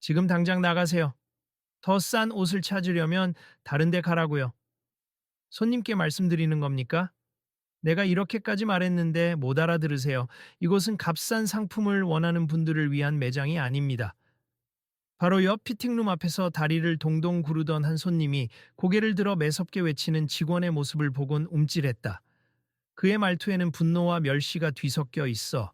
지금 당장 나가세요. 더 싼 옷을 찾으려면 다른 데 가라고요. 손님께 말씀드리는 겁니까? 내가 이렇게까지 말했는데 못 알아들으세요. 이곳은 값싼 상품을 원하는 분들을 위한 매장이 아닙니다. 바로 옆 피팅룸 앞에서 다리를 동동 구르던 한 손님이 고개를 들어 매섭게 외치는 직원의 모습을 보곤 움찔했다. 그의 말투에는 분노와 멸시가 뒤섞여 있어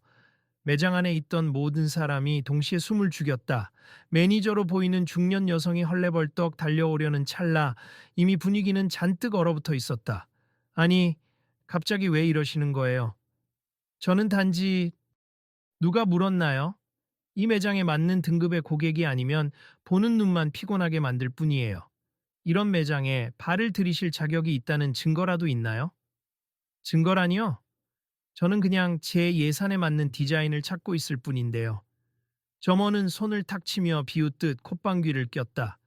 매장 안에 있던 모든 사람이 동시에 숨을 죽였다. 매니저로 보이는 중년 여성이 헐레벌떡 달려오려는 찰나 이미 분위기는 잔뜩 얼어붙어 있었다. 아니, 갑자기 왜 이러시는 거예요? 저는 단지 누가 물었나요? 이 매장에 맞는 등급의 고객이 아니면 보는 눈만 피곤하게 만들 뿐이에요. 이런 매장에 발을 들이실 자격이 있다는 증거라도 있나요? 증거라니요? 저는 그냥 제 예산에 맞는 디자인을 찾고 있을 뿐인데요. 점원은 손을 탁 치며 비웃듯 콧방귀를 꼈다.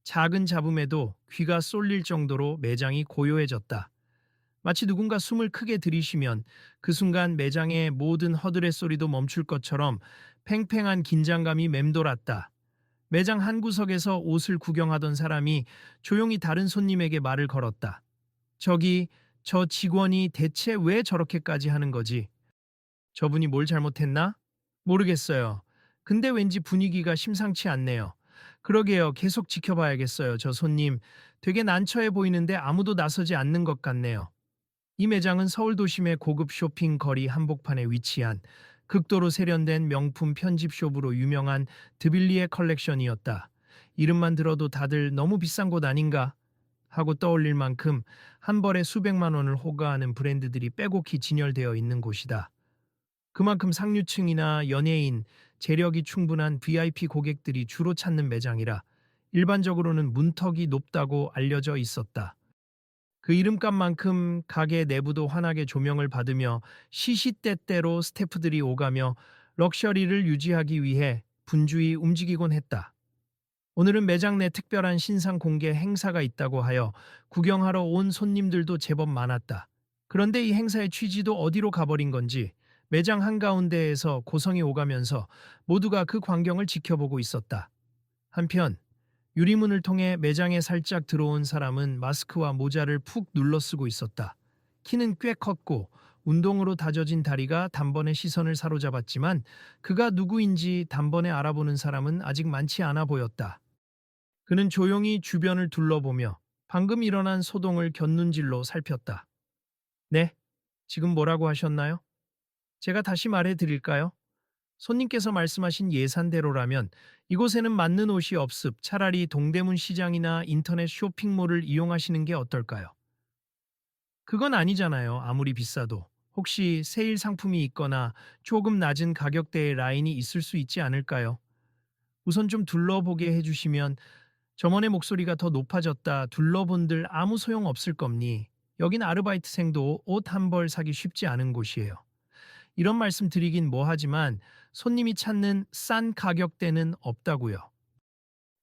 작은 잡음에도 귀가 쏠릴 정도로 매장이 고요해졌다. 마치 누군가 숨을 크게 들이쉬면 그 순간 매장의 모든 허드렛 소리도 멈출 것처럼 팽팽한 긴장감이 맴돌았다. 매장 한 구석에서 옷을 구경하던 사람이 조용히 다른 손님에게 말을 걸었다. 저기, 저 직원이 대체 왜 저렇게까지 하는 거지? 저분이 뭘 잘못했나? 모르겠어요. 근데 왠지 분위기가 심상치 않네요. 그러게요. 계속 지켜봐야겠어요. 저 손님 되게 난처해 보이는데 아무도 나서지 않는 것 같네요. 이 매장은 서울 도심의 고급 쇼핑 거리 한복판에 위치한 극도로 세련된 명품 편집숍으로 유명한 드빌리에 컬렉션이었다. 이름만 들어도 다들 너무 비싼 곳 아닌가 하고 떠올릴 만큼 한 벌에 수백만 원을 호가하는 브랜드들이 빼곡히 진열되어 있는 곳이다. 그만큼 상류층이나 연예인, 재력이 충분한 VIP 고객들이 주로 찾는 매장이라 일반적으로는 문턱이 높다고 알려져 있었다. 그 이름값만큼 가게 내부도 환하게 조명을 받으며 시시때때로 스태프들이 오가며 럭셔리를 유지하기 위해 분주히 움직이곤 했다. 오늘은 매장 내 특별한 신상 공개 행사가 있다고 하여 구경하러 온 손님들도 제법 많았다. 그런데 이 행사의 취지도 어디로 가버린 건지 매장 한가운데에서 고성이 오가면서 모두가 그 광경을 지켜보고 있었다. 한편 유리문을 통해 매장에 살짝 들어온 사람은 마스크와 모자를 푹 눌러 쓰고 있었다. 키는 꽤 컸고 운동으로 다져진 다리가 단번에 시선을 사로잡았지만 그가 누구인지 단번에 알아보는 사람은 아직 많지 않아 보였다. 그는 조용히 주변을 둘러보며 방금 일어난 소동을 곁눈질로 살폈다. 네? 지금 뭐라고 하셨나요? 제가 다시 말해 드릴까요? 손님께서 말씀하신 예산대로라면 이곳에는 맞는 옷이 없습. 차라리 동대문 시장이나 인터넷 쇼핑몰을 이용하시는 게 어떨까요? 그건 아니잖아요. 아무리 비싸도. 혹시 세일 상품이 있거나 조금 낮은 가격대의 라인이 있을 수 있지 않을까요? 우선 좀 둘러보게 해주시면 점원의 목소리가 더 높아졌다. 둘러본들 아무 소용 없을 겁니. 여긴 아르바이트생도 옷 한 벌 사기 쉽지 않은 곳이에요. 이런 말씀 드리긴 뭐하지만 손님이 찾는 싼 가격대는 없다고요.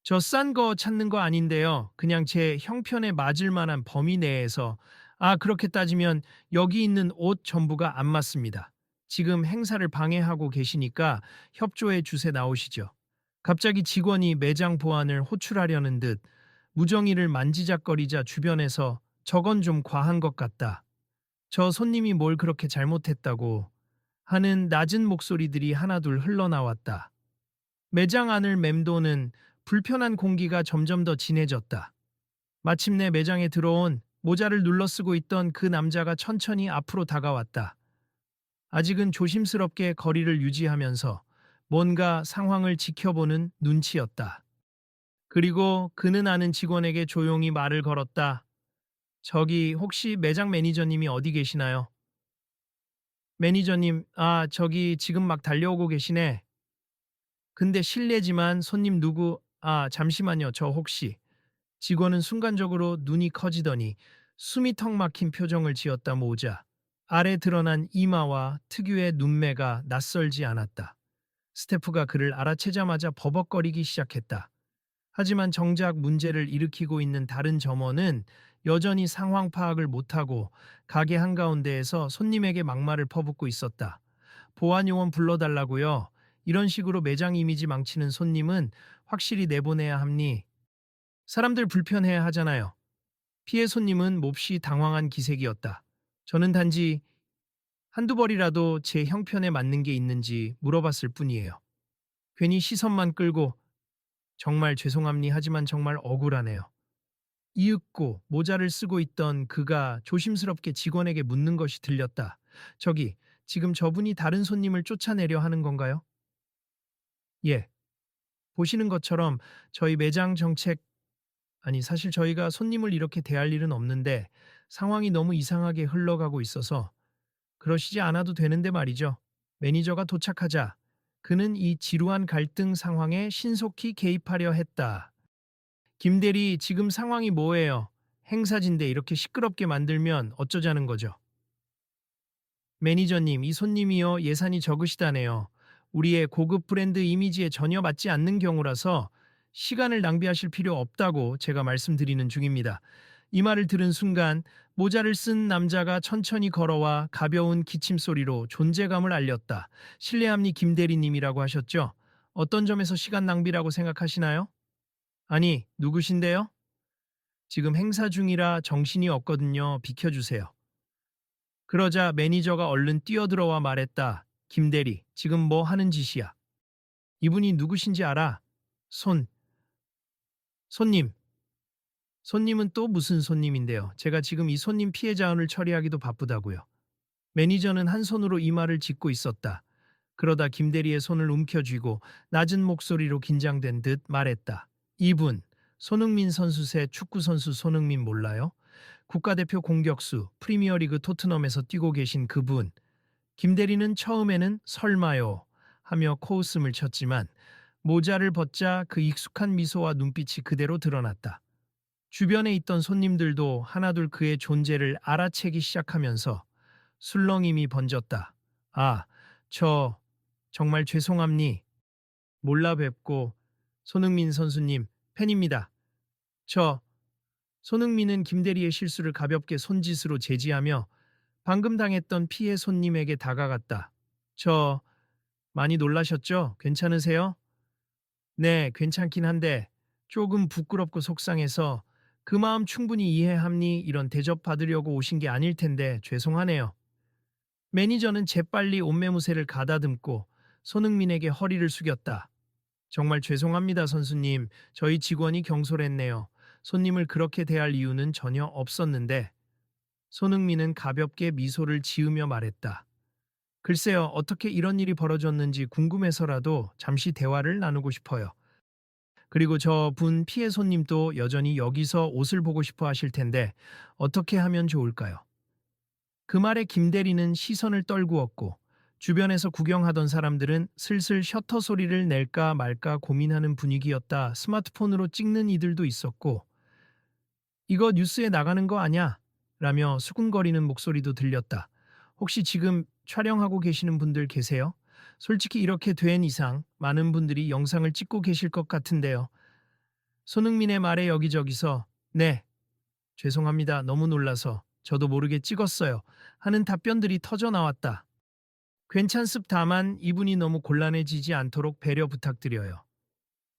저 싼 거 찾는 거 아닌데요. 그냥 제 형편에 맞을 만한 범위 내에서 그렇게 따지면 여기 있는 옷 전부가 안 맞습니다. 지금 행사를 방해하고 계시니까 협조해 주세 나오시죠. 갑자기 직원이 매장 보안을 호출하려는 듯 무정의를 만지작거리자 주변에서 저건 좀 과한 것 같다. 저 손님이 뭘 그렇게 잘못했다고 하는 낮은 목소리들이 하나둘 흘러나왔다. 매장 안을 맴도는 불편한 공기가 점점 더 진해졌다. 마침내 매장에 들어온 모자를 눌러 쓰고 있던 그 남자가 천천히 앞으로 다가왔다. 아직은 조심스럽게 거리를 유지하면서 뭔가 상황을 지켜보는 눈치였다. 그리고 그는 아는 직원에게 조용히 말을 걸었다. 저기 혹시 매장 매니저님이 어디 계시나요? 매니저님, 저기 지금 막 달려오고 계시네. 근데 실례지만 손님 누구, 잠시만요. 저 혹시. 직원은 순간적으로 눈이 커지더니 숨이 턱 막힌 표정을 지었다 모자. 아래 드러난 이마와 특유의 눈매가 낯설지 않았다. 스태프가 그를 알아채자마자 버벅거리기 시작했다. 하지만 정작 문제를 일으키고 있는 다른 점원은 여전히 상황 파악을 못하고 가게 한가운데에서 손님에게 막말을 퍼붓고 있었다. 보안 요원 불러달라고요. 이런 식으로 매장 이미지 망치는 손님은 확실히 내보내야 합니? 사람들 불편해 하잖아요. 피해 손님은 몹시 당황한 기색이었다. 저는 단지 한두 벌이라도 제 형편에 맞는 게 있는지 물어봤을 뿐이에요. 괜히 시선만 끌고 정말 죄송합니 하지만 정말 억울하네요. 이윽고 모자를 쓰고 있던 그가 조심스럽게 직원에게 묻는 것이 들렸다. 저기, 지금 저분이 다른 손님을 쫓아내려 하는 건가요? 예. 보시는 것처럼 저희 매장 정책, 아니, 사실 저희가 손님을 이렇게 대할 일은 없는데 상황이 너무 이상하게 흘러가고 있어서 그러시지 않아도 되는데 말이죠. 매니저가 도착하자 그는 이 지루한 갈등 상황에 신속히 개입하려 했다. 김 대리, 지금 상황이 뭐예요? 행사진데 이렇게 시끄럽게 만들면 어쩌자는 거죠? 매니저님, 이 손님이요, 예산이 적으시다네요. 우리의 고급 브랜드 이미지에 전혀 맞지 않는 경우라서 시간을 낭비하실 필요 없다고 제가 말씀드리는 중입니다. 이 말을 들은 순간 모자를 쓴 남자가 천천히 걸어와 가벼운 기침 소리로 존재감을 알렸다. 실례합니 김 대리님이라고 하셨죠? 어떤 점에서 시간 낭비라고 생각하시나요? 아니, 누구신데요? 지금 행사 중이라 정신이 없거든요. 비켜주세요. 그러자 매니저가 얼른 뛰어들어와 말했다. 김 대리, 지금 뭐 하는 짓이야? 이분이 누구신지 알아? 손, 손님. 손님은 또 무슨 손님인데요? 제가 지금 이 손님 피해 자원을 처리하기도 바쁘다고요. 매니저는 한 손으로 이마를 짚고 있었다. 그러다 김 대리의 손을 움켜쥐고 낮은 목소리로 긴장된 듯 말했다. 이분, 손흥민 선수세 축구선수 손흥민 몰라요? 국가대표 공격수, 프리미어리그 토트넘에서 뛰고 계신 그분. 김 대리는 처음에는 설마요 하며 코웃음을 쳤지만 모자를 벗자 그 익숙한 미소와 눈빛이 그대로 드러났다. 주변에 있던 손님들도 하나둘 그의 존재를 알아채기 시작하면서 술렁임이 번졌다. 아, 저 정말 죄송합니. 몰라 뵙고 손흥민 선수님 팬입니다. 저 손흥민은 김대리의 실수를 가볍게 손짓으로 제지하며 방금 당했던 피해 손님에게 다가갔다. 저 많이 놀라셨죠? 괜찮으세요? 네, 괜찮긴 한데 조금 부끄럽고 속상해서 그 마음 충분히 이해합니 이런 대접 받으려고 오신 게 아닐 텐데 죄송하네요. 매니저는 재빨리 옷매무새를 가다듬고 손흥민에게 허리를 숙였다. 정말 죄송합니다, 선수님. 저희 직원이 경솔했네요. 손님을 그렇게 대할 이유는 전혀 없었는데. 손흥민은 가볍게 미소를 지으며 말했다. 글쎄요, 어떻게 이런 일이 벌어졌는지 궁금해서라도 잠시 대화를 나누고 싶어요. 그리고 저 분 피해 손님도 여전히 여기서 옷을 보고 싶어 하실 텐데 어떻게 하면 좋을까요? 그 말에 김 대리는 시선을 떨구었고 주변에서 구경하던 사람들은 슬슬 셔터 소리를 낼까 말까 고민하는 분위기였다. 스마트폰으로 찍는 이들도 있었고 이거 뉴스에 나가는 거 아냐? 라며 수군거리는 목소리도 들렸다. 혹시 지금 촬영하고 계시는 분들 계세요? 솔직히 이렇게 된 이상 많은 분들이 영상을 찍고 계실 것 같은데요. 손흥민의 말에 여기저기서 네, 죄송합니다. 너무 놀라서 저도 모르게 찍었어요. 하는 답변들이 터져 나왔다. 괜찮습 다만 이분이 너무 곤란해지지 않도록 배려 부탁드려요.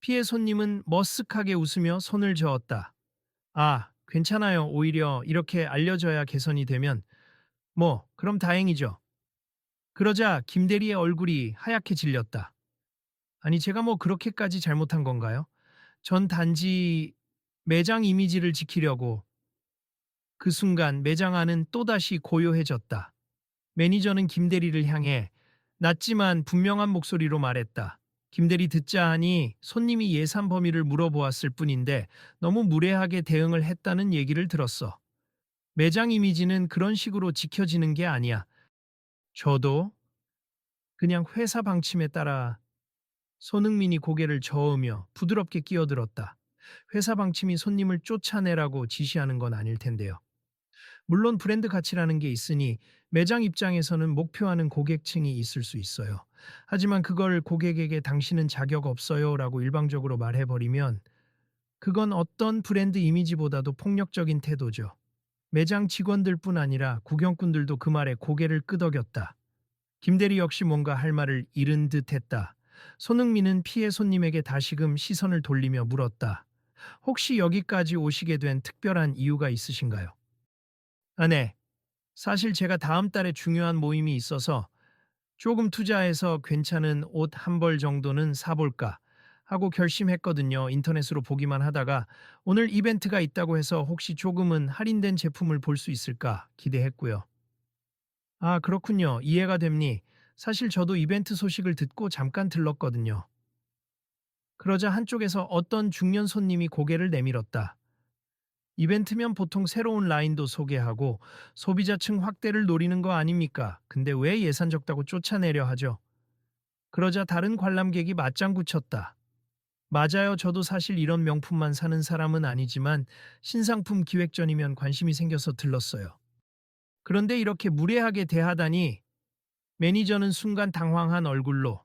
피해 손님은 머쓱하게 웃으며 손을 저었다. 아, 괜찮아요. 오히려 이렇게 알려져야 개선이 되면 그럼 다행이죠. 그러자 김 대리의 얼굴이 하얗게 질렸다. 아니, 제가 그렇게까지 잘못한 건가요? 전 단지 매장 이미지를 지키려고. 그 순간 매장 안은 또다시 고요해졌다. 매니저는 김 대리를 향해 낮지만 분명한 목소리로 말했다. 김 대리 듣자 하니 손님이 예산 범위를 물어보았을 뿐인데 너무 무례하게 대응을 했다는 얘기를 들었어. 매장 이미지는 그런 식으로 지켜지는 게 아니야. 저도 그냥 회사 방침에 따라. 손흥민이 고개를 저으며 부드럽게 끼어들었다. 회사 방침이 손님을 쫓아내라고 지시하는 건 아닐 텐데요. 물론 브랜드 가치라는 게 있으니 매장 입장에서는 목표하는 고객층이 있을 수 있어요. 하지만 그걸 고객에게 당신은 자격 없어요 라고 일방적으로 말해버리면 그건 어떤 브랜드 이미지보다도 폭력적인 태도죠. 매장 직원들뿐 아니라 구경꾼들도 그 말에 고개를 끄덕였다. 김대리 역시 뭔가 할 말을 잃은 듯 했다. 손흥민은 피해 손님에게 다시금 시선을 돌리며 물었다. 혹시 여기까지 오시게 된 특별한 이유가 있으신가요? 아, 네. 사실 제가 다음 달에 중요한 모임이 있어서 조금 투자해서 괜찮은 옷 한 벌 정도는 사볼까 하고 결심했거든요. 인터넷으로 보기만 하다가 오늘 이벤트가 있다고 해서 혹시 조금은 할인된 제품을 볼 수 있을까 기대했고요. 아, 그렇군요. 이해가 됩니. 사실 저도 이벤트 소식을 듣고 잠깐 들렀거든요. 그러자 한쪽에서 어떤 중년 손님이 고개를 내밀었다. 이벤트면 보통 새로운 라인도 소개하고 소비자층 확대를 노리는 거 아닙니까? 근데 왜 예산 적다고 쫓아내려 하죠? 그러자 다른 관람객이 맞장구 쳤다. 맞아요. 저도 사실 이런 명품만 사는 사람은 아니지만 신상품 기획전이면 관심이 생겨서 들렀어요. 그런데 이렇게 무례하게 대하다니 매니저는 순간 당황한 얼굴로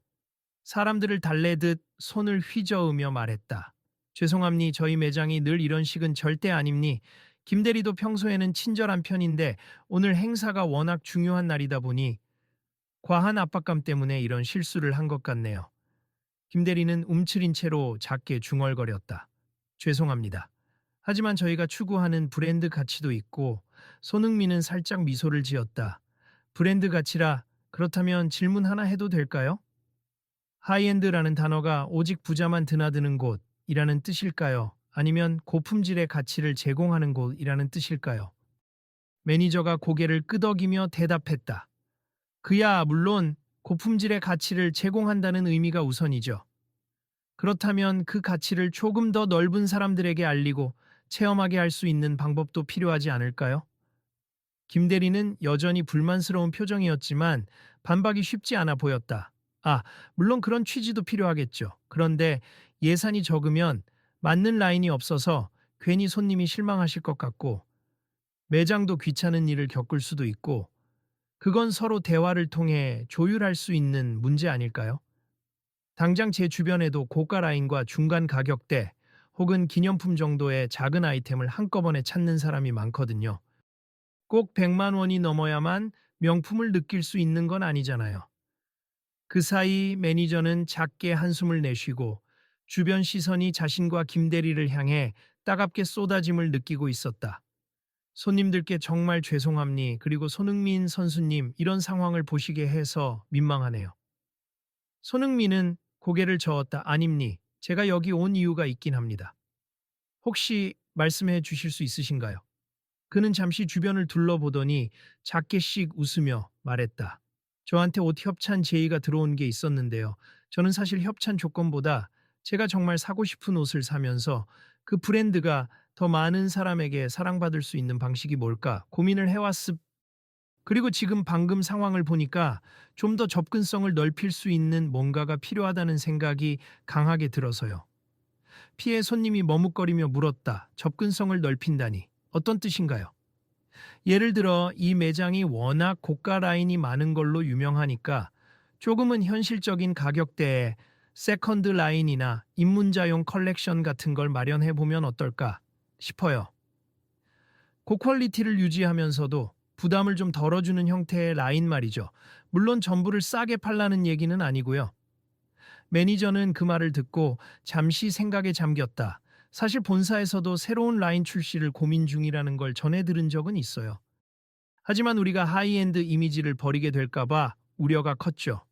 사람들을 달래듯 손을 휘저으며 말했다. 죄송합니. 저희 매장이 늘 이런 식은 절대 아닙니. 김 대리도 평소에는 친절한 편인데 오늘 행사가 워낙 중요한 날이다 보니 과한 압박감 때문에 이런 실수를 한 것 같네요. 김 대리는 움츠린 채로 작게 중얼거렸다. 죄송합니다. 하지만 저희가 추구하는 브랜드 가치도 있고 손흥민은 살짝 미소를 지었다. 브랜드 가치라 그렇다면 질문 하나 해도 될까요? 하이엔드라는 단어가 오직 부자만 드나드는 곳이라는 뜻일까요? 아니면 고품질의 가치를 제공하는 곳이라는 뜻일까요? 매니저가 고개를 끄덕이며 대답했다. 그야 물론 고품질의 가치를 제공한다는 의미가 우선이죠. 그렇다면 그 가치를 조금 더 넓은 사람들에게 알리고 체험하게 할 수 있는 방법도 필요하지 않을까요? 김 대리는 여전히 불만스러운 표정이었지만 반박이 쉽지 않아 보였다. 아, 물론 그런 취지도 필요하겠죠. 그런데 예산이 적으면 맞는 라인이 없어서 괜히 손님이 실망하실 것 같고 매장도 귀찮은 일을 겪을 수도 있고 그건 서로 대화를 통해 조율할 수 있는 문제 아닐까요? 당장 제 주변에도 고가 라인과 중간 가격대 혹은 기념품 정도의 작은 아이템을 한꺼번에 찾는 사람이 많거든요. 꼭 100만 원이 넘어야만 명품을 느낄 수 있는 건 아니잖아요. 그 사이 매니저는 작게 한숨을 내쉬고 주변 시선이 자신과 김 대리를 향해 따갑게 쏟아짐을 느끼고 있었다. 손님들께 정말 죄송합니. 그리고 손흥민 선수님 이런 상황을 보시게 해서 민망하네요. 손흥민은 고개를 저었다. 아닙니. 제가 여기 온 이유가 있긴 합니다. 혹시 말씀해 주실 수 있으신가요? 그는 잠시 주변을 둘러보더니 작게씩 웃으며 말했다. 저한테 옷 협찬 제의가 들어온 게 있었는데요. 저는 사실 협찬 조건보다 제가 정말 사고 싶은 옷을 사면서 그 브랜드가 더 많은 사람에게 사랑받을 수 있는 방식이 뭘까 고민을 해왔습. 그리고 지금 방금 상황을 보니까 좀 더 접근성을 넓힐 수 있는 뭔가가 필요하다는 생각이 강하게 들어서요. 피해 손님이 머뭇거리며 물었다. 접근성을 넓힌다니. 어떤 뜻인가요? 예를 들어 이 매장이 워낙 고가 라인이 많은 걸로 유명하니까 조금은 현실적인 가격대에 세컨드 라인이나 입문자용 컬렉션 같은 걸 마련해 보면 어떨까 싶어요. 고퀄리티를 유지하면서도 부담을 좀 덜어주는 형태의 라인 말이죠. 물론 전부를 싸게 팔라는 얘기는 아니고요. 매니저는 그 말을 듣고 잠시 생각에 잠겼다. 사실 본사에서도 새로운 라인 출시를 고민 중이라는 걸 전해 들은 적은 있어요. 하지만 우리가 하이엔드 이미지를 버리게 될까봐 우려가 컸죠.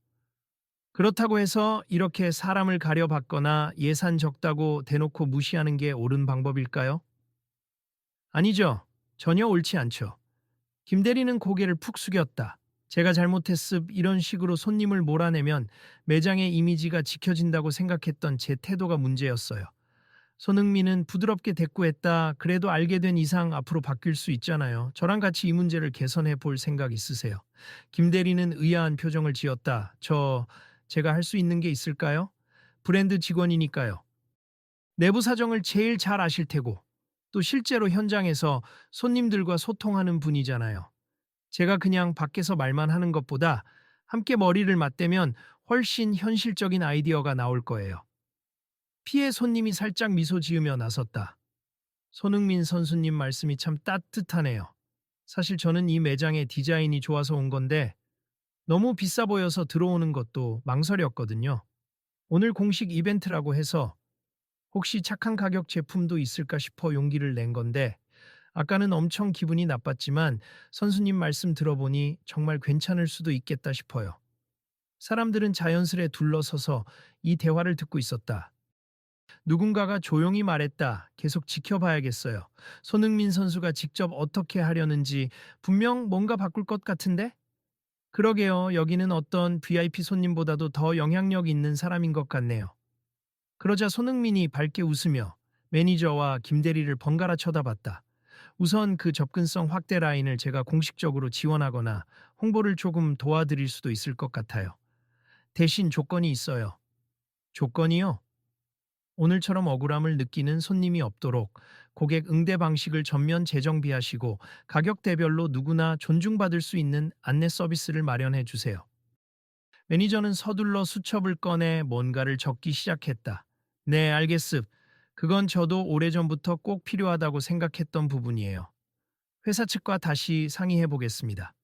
그렇다고 해서 이렇게 사람을 가려받거나 예산 적다고 대놓고 무시하는 게 옳은 방법일까요? 아니죠. 전혀 옳지 않죠. 김 대리는 고개를 푹 숙였다. 제가 잘못했습 이런 식으로 손님을 몰아내면 매장의 이미지가 지켜진다고 생각했던 제 태도가 문제였어요. 손흥민은 부드럽게 대꾸했다. 그래도 알게 된 이상 앞으로 바뀔 수 있잖아요. 저랑 같이 이 문제를 개선해 볼 생각 있으세요? 김 대리는 의아한 표정을 지었다. 제가 할 수 있는 게 있을까요? 브랜드 직원이니까요. 내부 사정을 제일 잘 아실 테고 또 실제로 현장에서 손님들과 소통하는 분이잖아요. 제가 그냥 밖에서 말만 하는 것보다 함께 머리를 맞대면 훨씬 현실적인 아이디어가 나올 거예요. 피해 손님이 살짝 미소 지으며 나섰다. 손흥민 선수님 말씀이 참 따뜻하네요. 사실 저는 이 매장의 디자인이 좋아서 온 건데 너무 비싸 보여서 들어오는 것도 망설였거든요. 오늘 공식 이벤트라고 해서 혹시 착한 가격 제품도 있을까 싶어 용기를 낸 건데 아까는 엄청 기분이 나빴지만 선수님 말씀 들어보니 정말 괜찮을 수도 있겠다 싶어요. 사람들은 자연스레 둘러서서 이 대화를 듣고 있었다. 누군가가 조용히 말했다. 계속 지켜봐야겠어요. 손흥민 선수가 직접 어떻게 하려는지 분명 뭔가 바꿀 것 같은데? 그러게요. 여기는 어떤 VIP 손님보다도 더 영향력 있는 사람인 것 같네요. 그러자 손흥민이 밝게 웃으며 매니저와 김대리를 번갈아 쳐다봤다. 우선 그 접근성 확대 라인을 제가 공식적으로 지원하거나 홍보를 조금 도와드릴 수도 있을 것 같아요. 대신 조건이 있어요. 조건이요? 오늘처럼 억울함을 느끼는 손님이 없도록 고객 응대 방식을 전면 재정비하시고 가격대별로 누구나 존중받을 수 있는 안내 서비스를 마련해 주세요. 매니저는 서둘러 수첩을 꺼내 뭔가를 적기 시작했다. 네, 알겠습. 그건 저도 오래전부터 꼭 필요하다고 생각했던 부분이에요. 회사 측과 다시 상의해 보겠습니다.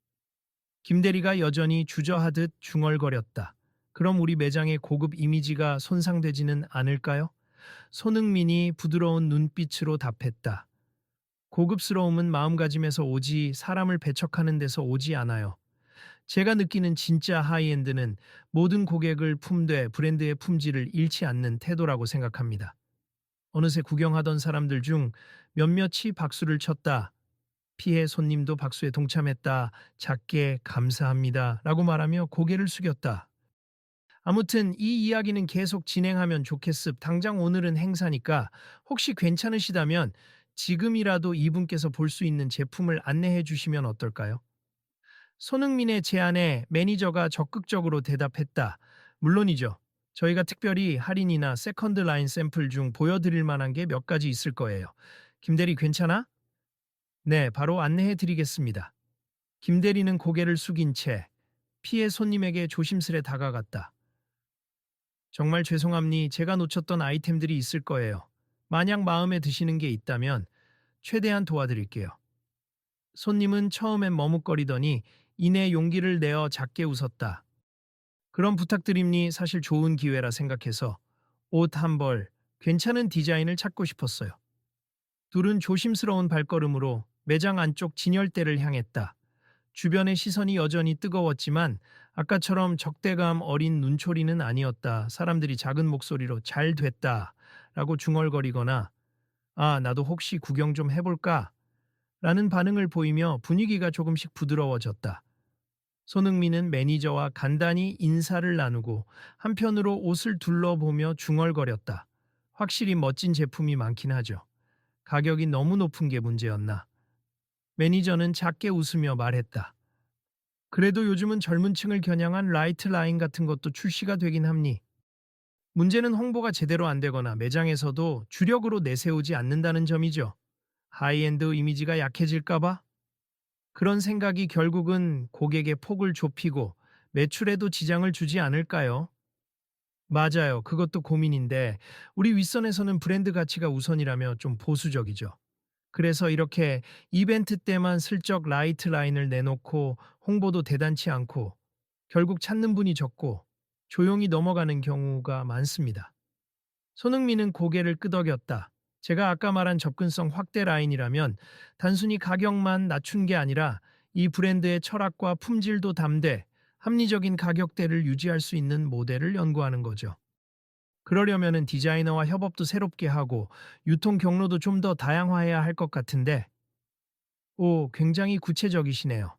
김대리가 여전히 주저하듯 중얼거렸다. 그럼 우리 매장의 고급 이미지가 손상되지는 않을까요? 손흥민이 부드러운 눈빛으로 답했다. 고급스러움은 마음가짐에서 오지 사람을 배척하는 데서 오지 않아요. 제가 느끼는 진짜 하이엔드는 모든 고객을 품되 브랜드의 품질을 잃지 않는 태도라고 생각합니다. 어느새 구경하던 사람들 중 몇몇이 박수를 쳤다. 피해 손님도 박수에 동참했다. 작게 감사합니다. 라고 말하며 고개를 숙였다. 아무튼 이 이야기는 계속 진행하면 좋겠습. 당장 오늘은 행사니까 혹시 괜찮으시다면 지금이라도 이분께서 볼 수 있는 제품을 안내해 주시면 어떨까요? 손흥민의 제안에 매니저가 적극적으로 대답했다. 물론이죠. 저희가 특별히 할인이나 세컨드 라인 샘플 중 보여드릴 만한 게 몇 가지 있을 거예요. 김대리 괜찮아? 네, 바로 안내해 드리겠습니다. 김대리는 고개를 숙인 채 피해 손님에게 조심스레 다가갔다. 정말 죄송합니 제가 놓쳤던 아이템들이 있을 거예요. 만약 마음에 드시는 게 있다면 최대한 도와드릴게요. 손님은 처음엔 머뭇거리더니 이내 용기를 내어 작게 웃었다. 그럼 부탁드립니 사실 좋은 기회라 생각해서 옷 한 벌, 괜찮은 디자인을 찾고 싶었어요. 둘은 조심스러운 발걸음으로 매장 안쪽 진열대를 향했다. 주변의 시선이 여전히 뜨거웠지만 아까처럼 적대감 어린 눈초리는 아니었다. 사람들이 작은 목소리로 잘 됐다 라고 중얼거리거나 아, 나도 혹시 구경 좀 해볼까? 라는 반응을 보이며 분위기가 조금씩 부드러워졌다. 손흥민은 매니저와 간단히 인사를 나누고 한편으로 옷을 둘러보며 중얼거렸다. 확실히 멋진 제품이 많긴 하죠. 가격이 너무 높은 게 문제였나? 매니저는 작게 웃으며 말했다. 그래도 요즘은 젊은 층을 겨냥한 라이트 라인 같은 것도 출시가 되긴 합니. 문제는 홍보가 제대로 안 되거나 매장에서도 주력으로 내세우지 않는다는 점이죠. 하이엔드 이미지가 약해질까봐? 그런 생각이 결국은 고객의 폭을 좁히고 매출에도 지장을 주지 않을까요? 맞아요. 그것도 고민인데 우리 윗선에서는 브랜드 가치가 우선이라며 좀 보수적이죠. 그래서 이렇게 이벤트 때만 슬쩍 라이트 라인을 내놓고 홍보도 대단치 않고 결국 찾는 분이 적고 조용히 넘어가는 경우가 많습니다. 손흥민은 고개를 끄덕였다. 제가 아까 말한 접근성 확대 라인이라면 단순히 가격만 낮춘 게 아니라 이 브랜드의 철학과 품질도 담되 합리적인 가격대를 유지할 수 있는 모델을 연구하는 거죠. 그러려면은 디자이너와 협업도 새롭게 하고 유통 경로도 좀 더 다양화해야 할 것 같은데, 오, 굉장히 구체적이시네요.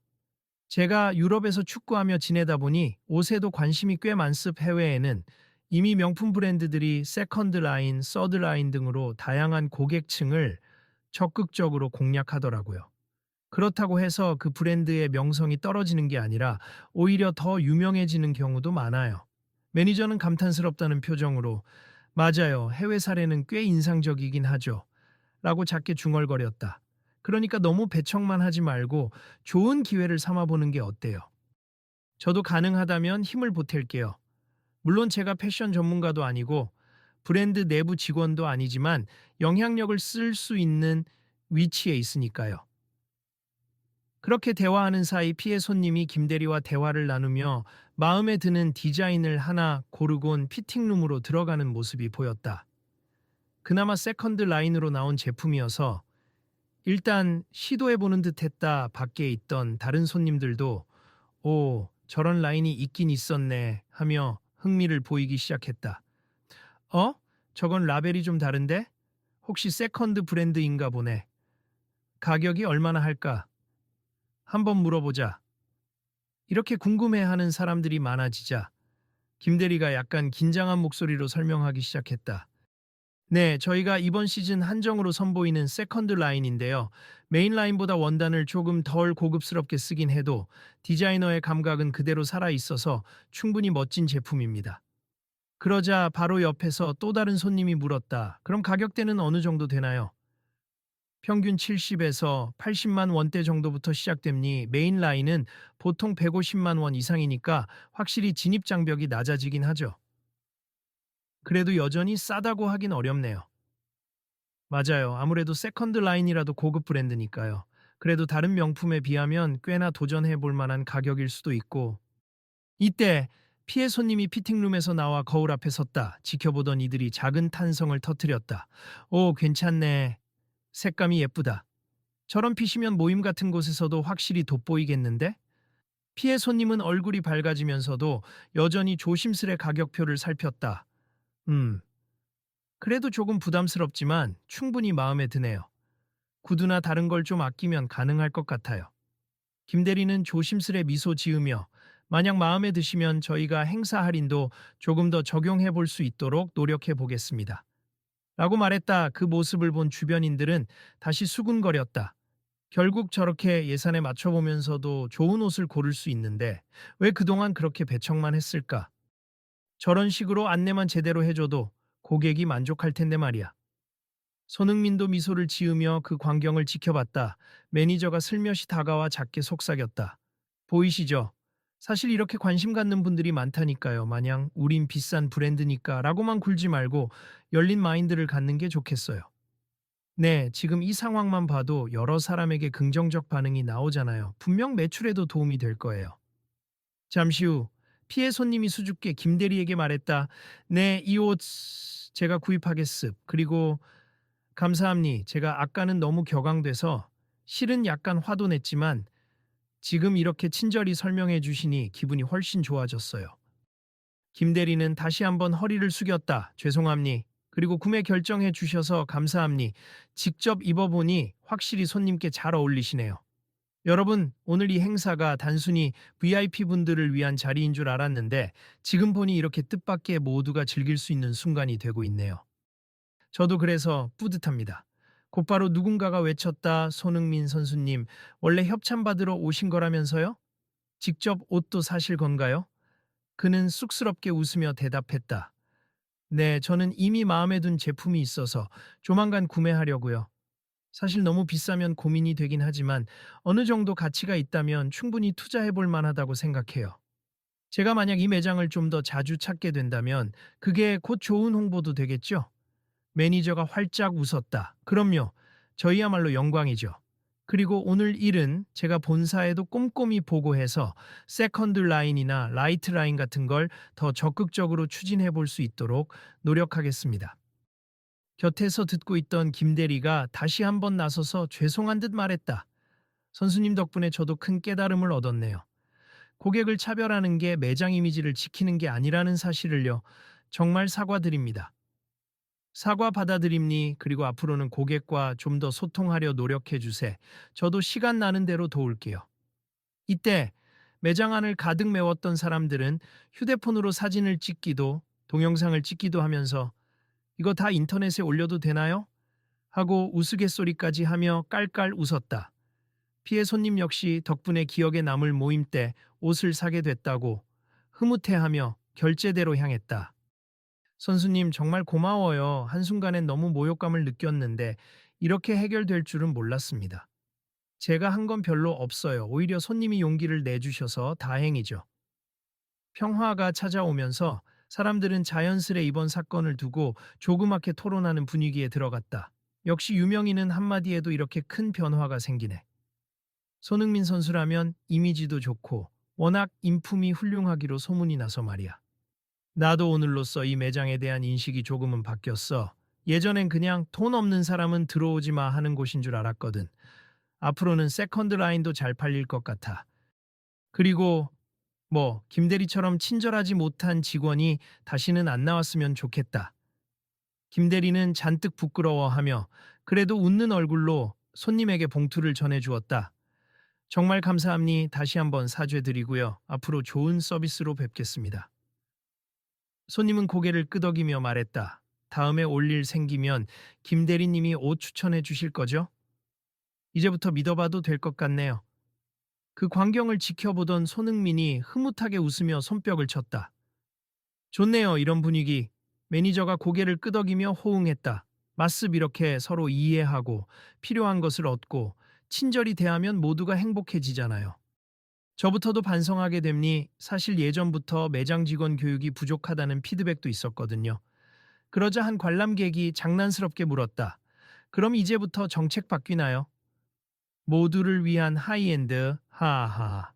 제가 유럽에서 축구하며 지내다 보니 옷에도 관심이 꽤 많습. 해외에는 이미 명품 브랜드들이 세컨드 라인, 서드 라인 등으로 다양한 고객층을 적극적으로 공략하더라고요. 그렇다고 해서 그 브랜드의 명성이 떨어지는 게 아니라 오히려 더 유명해지는 경우도 많아요. 매니저는 감탄스럽다는 표정으로 맞아요. 해외 사례는 꽤 인상적이긴 하죠. 라고 작게 중얼거렸다. 그러니까 너무 배척만 하지 말고 좋은 기회를 삼아보는 게 어때요? 저도 가능하다면 힘을 보탤게요. 물론 제가 패션 전문가도 아니고 브랜드 내부 직원도 아니지만 영향력을 쓸 수 있는 위치에 있으니까요. 그렇게 대화하는 사이 피해 손님이 김대리와 대화를 나누며 마음에 드는 디자인을 하나 고르곤 피팅룸으로 들어가는 모습이 보였다. 그나마 세컨드 라인으로 나온 제품이어서 일단 시도해보는 듯 했다. 밖에 있던 다른 손님들도 오, 저런 라인이 있긴 있었네 하며 흥미를 보이기 시작했다. 어? 저건 라벨이 좀 다른데? 혹시 세컨드 브랜드인가 보네. 가격이 얼마나 할까? 한번 물어보자. 이렇게 궁금해하는 사람들이 많아지자 김 대리가 약간 긴장한 목소리로 설명하기 시작했다. 네, 저희가 이번 시즌 한정으로 선보이는 세컨드 라인인데요. 메인 라인보다 원단을 조금 덜 고급스럽게 쓰긴 해도 디자이너의 감각은 그대로 살아 있어서 충분히 멋진 제품입니다. 그러자 바로 옆에서 또 다른 손님이 물었다. 그럼 가격대는 어느 정도 되나요? 평균 70에서 80만 원대 정도부터 시작됨니 메인 라인은 보통 150만 원 이상이니까 확실히 진입 장벽이 낮아지긴 하죠. 그래도 여전히 싸다고 하긴 어렵네요. 맞아요. 아무래도 세컨드 라인이라도 고급 브랜드니까요. 그래도 다른 명품에 비하면 꽤나 도전해 볼 만한 가격일 수도 있고. 이때 피해 손님이 피팅룸에서 나와 거울 앞에 섰다. 지켜보던 이들이 작은 탄성을 터뜨렸다. 오, 괜찮네. 색감이 예쁘다. 저런 핏이면 모임 같은 곳에서도 확실히 돋보이겠는데? 피해 손님은 얼굴이 밝아지면서도 여전히 조심스레 가격표를 살폈다. 음, 그래도 조금 부담스럽지만 충분히 마음에 드네요. 구두나 다른 걸 좀 아끼면 가능할 것 같아요. 김 대리는 조심스레 미소 지으며 만약 마음에 드시면 저희가 행사 할인도 조금 더 적용해 볼 수 있도록 노력해 보겠습니다. 라고 말했다. 그 모습을 본 주변인들은 다시 수군거렸다. 결국 저렇게 예산에 맞춰보면서도 좋은 옷을 고를 수 있는데 왜 그동안 그렇게 배척만 했을까? 저런 식으로 안내만 제대로 해줘도 고객이 만족할 텐데 말이야. 손흥민도 미소를 지으며 그 광경을 지켜봤다. 매니저가 슬며시 다가와 작게 속삭였다. 보이시죠? 사실 이렇게 관심 갖는 분들이 많다니까요. 마냥 우린 비싼 브랜드니까 라고만 굴지 말고 열린 마인드를 갖는 게 좋겠어요. 네, 지금 이 상황만 봐도 여러 사람에게 긍정적 반응이 나오잖아요. 분명 매출에도 도움이 될 거예요. 잠시 후 피해 손님이 수줍게 김 대리에게 말했다. 네, 이 옷 제가 구입하겠습. 그리고 감사합니. 제가 아까는 너무 격앙돼서 실은 약간 화도 냈지만 지금 이렇게 친절히 설명해 주시니 기분이 훨씬 좋아졌어요. 김 대리는 다시 한번 허리를 숙였다. 죄송합니. 그리고 구매 결정해 주셔서 감사합니. 직접 입어보니 확실히 손님께 잘 어울리시네요. 여러분, 오늘 이 행사가 단순히 VIP분들을 위한 자리인 줄 알았는데 지금 보니 이렇게 뜻밖의 모두가 즐길 수 있는 순간이 되고 있네요. 저도 그래서 뿌듯합니다. 곧바로 누군가가 외쳤다. 손흥민 선수님, 원래 협찬받으러 오신 거라면서요? 직접 옷도 사실 건가요? 그는 쑥스럽게 웃으며 대답했다. 네, 저는 이미 마음에 든 제품이 있어서 조만간 구매하려고요. 사실 너무 비싸면 고민이 되긴 하지만 어느 정도 가치가 있다면 충분히 투자해 볼 만하다고 생각해요. 제가 만약 이 매장을 좀 더 자주 찾게 된다면 그게 곧 좋은 홍보도 되겠죠? 매니저가 활짝 웃었다. 그럼요. 저희야말로 영광이죠. 그리고 오늘 일은 제가 본사에도 꼼꼼히 보고해서 세컨드 라인이나 라이트 라인 같은 걸 더 적극적으로 추진해 볼 수 있도록 노력하겠습니다. 곁에서 듣고 있던 김 대리가 다시 한번 나서서 죄송한 듯 말했다. 선수님 덕분에 저도 큰 깨달음을 얻었네요. 고객을 차별하는 게 매장 이미지를 지키는 게 아니라는 사실을요. 정말 사과드립니다. 사과 받아들입니. 그리고 앞으로는 고객과 좀 더 소통하려 노력해 주세. 저도 시간 나는 대로 도울게요. 이때 매장 안을 가득 메웠던 사람들은 휴대폰으로 사진을 찍기도 동영상을 찍기도 하면서 이거 다 인터넷에 올려도 되나요? 하고 우스갯소리까지 하며 깔깔 웃었다. 피해 손님 역시 덕분에 기억에 남을 모임 때 옷을 사게 됐다고 흐뭇해하며 결제대로 향했다. 선수님 정말 고마워요. 한순간엔 너무 모욕감을 느꼈는데 이렇게 해결될 줄은 몰랐습니다. 제가 한 건 별로 없어요. 오히려 손님이 용기를 내주셔서 다행이죠. 평화가 찾아오면서 사람들은 자연스레 이번 사건을 두고 조그맣게 토론하는 분위기에 들어갔다. 역시 유명인은 한마디에도 이렇게 큰 변화가 생기네. 손흥민 선수라면 이미지도 좋고 워낙 인품이 훌륭하기로 소문이 나서 말이야. 나도 오늘로써 이 매장에 대한 인식이 조금은 바뀌었어. 예전엔 그냥 돈 없는 사람은 들어오지 마 하는 곳인 줄 알았거든. 앞으로는 세컨드 라인도 잘 팔릴 것 같아. 그리고 김대리처럼 친절하지 못한 직원이 다시는 안 나왔으면 좋겠다. 김대리는 잔뜩 부끄러워하며 그래도 웃는 얼굴로 손님에게 봉투를 전해주었다. 정말 감사합니 다시 한번 사죄드리고요. 앞으로 좋은 서비스로 뵙겠습니다. 손님은 고개를 끄덕이며 말했다. 다음에 올 일 생기면 김 대리님이 옷 추천해 주실 거죠? 이제부터 믿어봐도 될 것 같네요. 그 광경을 지켜보던 손흥민이 흐뭇하게 웃으며 손뼉을 쳤다. 좋네요, 이런 분위기. 매니저가 고개를 끄덕이며 호응했다. 맞습 이렇게 서로 이해하고 필요한 것을 얻고 친절히 대하면 모두가 행복해지잖아요. 저부터도 반성하게 됩니 사실 예전부터 매장 직원 교육이 부족하다는 피드백도 있었거든요. 그러자 한 관람객이 장난스럽게 물었다. 그럼 이제부터 정책 바뀌나요? 모두를 위한 하이엔드, 하하하.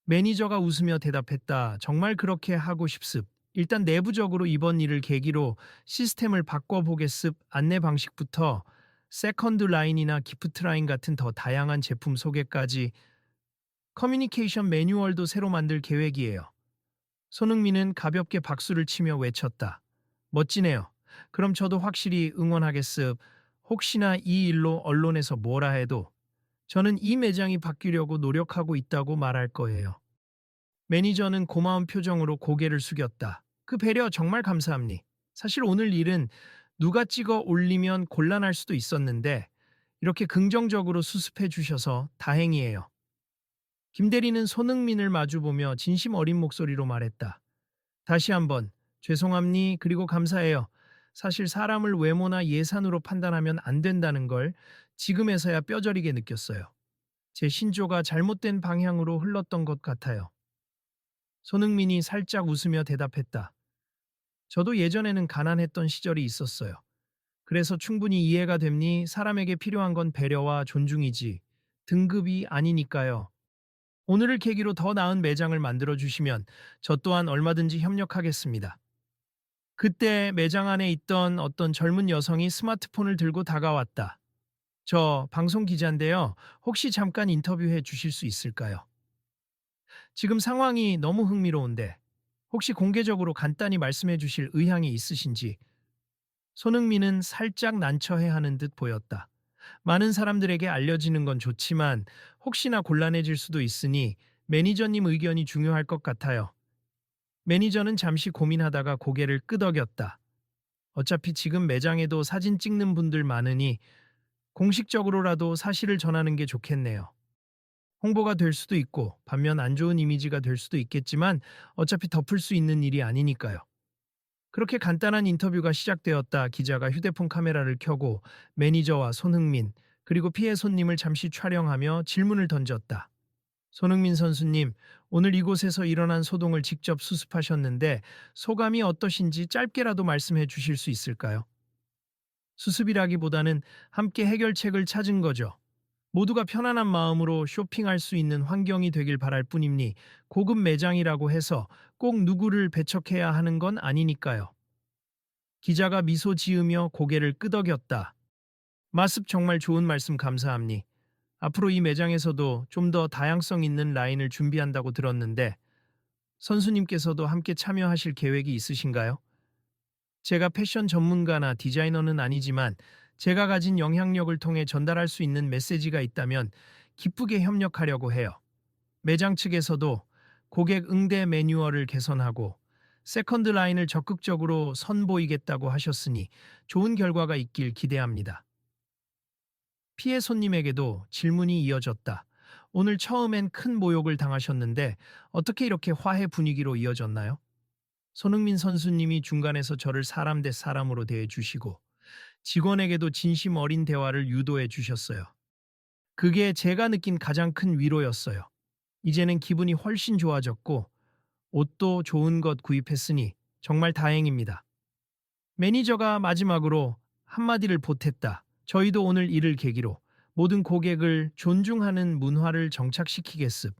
매니저가 웃으며 대답했다. 정말 그렇게 하고 싶습. 일단 내부적으로 이번 일을 계기로 시스템을 바꿔보겠습. 안내 방식부터 세컨드 라인이나 기프트 라인 같은 더 다양한 제품 소개까지 커뮤니케이션 매뉴얼도 새로 만들 계획이에요. 손흥민은 가볍게 박수를 치며 외쳤다. 멋지네요. 그럼 저도 확실히 응원하겠습. 혹시나 이 일로 언론에서 뭐라 해도 저는 이 매장이 바뀌려고 노력하고 있다고 말할 거예요. 매니저는 고마운 표정으로 고개를 숙였다. 그 배려 정말 감사합니. 사실 오늘 일은 누가 찍어 올리면 곤란할 수도 있었는데 이렇게 긍정적으로 수습해 주셔서 다행이에요. 김 대리는 손흥민을 마주보며 진심 어린 목소리로 말했다. 다시 한번 죄송합니 그리고 감사해요. 사실 사람을 외모나 예산으로 판단하면 안 된다는 걸 지금에서야 뼈저리게 느꼈어요. 제 신조가 잘못된 방향으로 흘렀던 것 같아요. 손흥민이 살짝 웃으며 대답했다. 저도 예전에는 가난했던 시절이 있었어요. 그래서 충분히 이해가 됩니 사람에게 필요한 건 배려와 존중이지 등급이 아니니까요. 오늘을 계기로 더 나은 매장을 만들어 주시면 저 또한 얼마든지 협력하겠습니다. 그때 매장 안에 있던 어떤 젊은 여성이 스마트폰을 들고 다가왔다. 저 방송 기자인데요. 혹시 잠깐 인터뷰해 주실 수 있을까요? 지금 상황이 너무 흥미로운데 혹시 공개적으로 간단히 말씀해 주실 의향이 있으신지. 손흥민은 살짝 난처해하는 듯 보였다. 많은 사람들에게 알려지는 건 좋지만 혹시나 곤란해질 수도 있으니 매니저님 의견이 중요할 것 같아요. 매니저는 잠시 고민하다가 고개를 끄덕였다. 어차피 지금 매장에도 사진 찍는 분들 많으니 공식적으로라도 사실을 전하는 게 좋겠네요. 홍보가 될 수도 있고 반면 안 좋은 이미지가 될 수도 있겠지만 어차피 덮을 수 있는 일이 아니니까요. 그렇게 간단한 인터뷰가 시작되었다. 기자가 휴대폰 카메라를 켜고 매니저와 손흥민 그리고 피해 손님을 잠시 촬영하며 질문을 던졌다. 손흥민 선수님, 오늘 이곳에서 일어난 소동을 직접 수습하셨는데 소감이 어떠신지 짧게라도 말씀해 주실 수 있을까요? 수습이라기보다는 함께 해결책을 찾은 거죠. 모두가 편안한 마음으로 쇼핑할 수 있는 환경이 되길 바랄 뿐이니 고급 매장이라고 해서 꼭 누구를 배척해야 하는 건 아니니까요. 기자가 미소 지으며 고개를 끄덕였다. 마습 정말 좋은 말씀 감사합니. 앞으로 이 매장에서도 좀 더 다양성 있는 라인을 준비한다고 들었는데 선수님께서도 함께 참여하실 계획이 있으신가요? 제가 패션 전문가나 디자이너는 아니지만 제가 가진 영향력을 통해 전달할 수 있는 메시지가 있다면 기쁘게 협력하려고 해요. 매장 측에서도 고객 응대 매뉴얼을 개선하고 세컨드 라인을 적극적으로 선보이겠다고 하셨으니 좋은 결과가 있길 기대합니다. 피해 손님에게도 질문이 이어졌다. 오늘 처음엔 큰 모욕을 당하셨는데 어떻게 이렇게 화해 분위기로 이어졌나요? 손흥민 선수님이 중간에서 저를 사람 대 사람으로 대해 주시고 직원에게도 진심 어린 대화를 유도해 주셨어요. 그게 제가 느낀 가장 큰 위로였어요. 이제는 기분이 훨씬 좋아졌고 옷도 좋은 것 구입했으니 정말 다행입니다. 매니저가 마지막으로 한마디를 보탰다. 저희도 오늘 이를 계기로 모든 고객을 존중하는 문화를 정착시키겠습.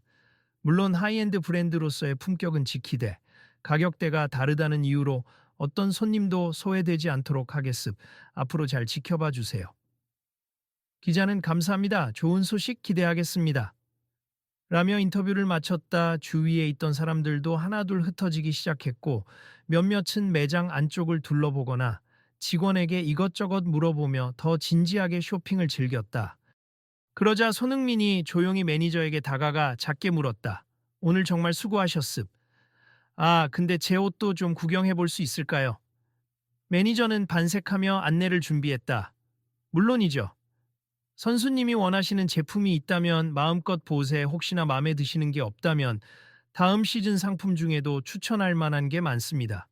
물론 하이엔드 브랜드로서의 품격은 지키되 가격대가 다르다는 이유로 어떤 손님도 소외되지 않도록 하겠습. 앞으로 잘 지켜봐 주세요. 기자는 감사합니다. 좋은 소식 기대하겠습니다. 라며 인터뷰를 마쳤다. 주위에 있던 사람들도 하나둘 흩어지기 시작했고 몇몇은 매장 안쪽을 둘러보거나 직원에게 이것저것 물어보며 더 진지하게 쇼핑을 즐겼다. 그러자 손흥민이 조용히 매니저에게 다가가 작게 물었다. 오늘 정말 수고하셨습. 아, 근데 제 옷도 좀 구경해 볼 수 있을까요? 매니저는 반색하며 안내를 준비했다. 물론이죠. 선수님이 원하시는 제품이 있다면 마음껏 보세. 혹시나 마음에 드시는 게 없다면 다음 시즌 상품 중에도 추천할 만한 게 많습니다.